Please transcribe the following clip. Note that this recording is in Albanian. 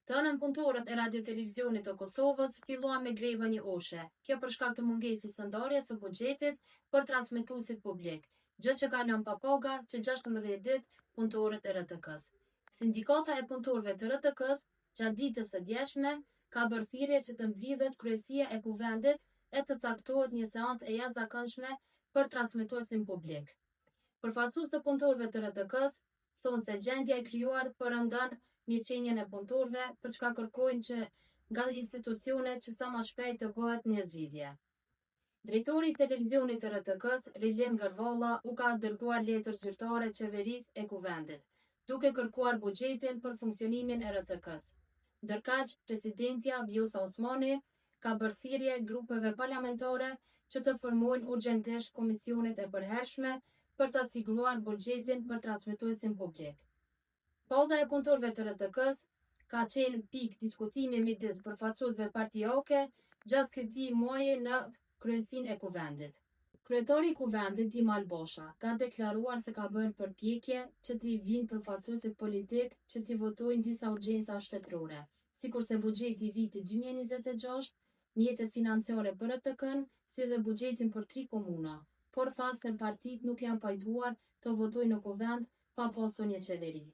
Të anën punëtorët e radio-televizionit të Kosovës filluan me grevën një oshe. Kjo për shkak të mungesës së ndarjes së buxhetit për transmetuesit publik, gjë që ka lënë pa paga që 16 ditë punëtorët e RTK-s. Sindikata e punëtorëve të RTK-s gjatë ditës së djeshme ka bërë thirrje që të mblidhet kryesia e kuvendit e të caktohet një seancë e jashtëzakonshme për transmetuesin publik. Përfaqësues të punëtorëve të RTK-s thonë se gjendja e krijuar përëndon mirëqenien e punëtorëve, për çka kërkojnë që nga institucionet që sa më shpejt të bëhet një zgjidhje. Drejtori i televizionit të RTK-s, Rilien Gërvalla, u ka dërguar letër zyrtare qeverisë e kuvendit, duke kërkuar buxhetin për funksionimin e RTK-s. Ndërkaq, presidentja Vjosa Osmani ka bërë thirrje grupeve parlamentare që të formojnë urgjentisht komisionet e përhershme për të siguruar buxhetin për transmetuesin publik. Paga e punëtorëve të RTK-s ka qenë pikë diskutimi midis përfaqësuesve partijake gjatë këtij muaji në kryesinë e kuvendit. Kryetari i kuvendit Dim Albosha ka deklaruar se ka bërë përpjekje që t'i vinë përfaqësuesit politik që t'i votojnë disa urgjenca shtetërore, sikurse buxheti i vitit 2026, mjetet financiare për RTK-n, si dhe buxhetin për 3 komuna, por tha se partitë nuk janë pajtuar të votojnë në kuvend pa pasur një qeveri.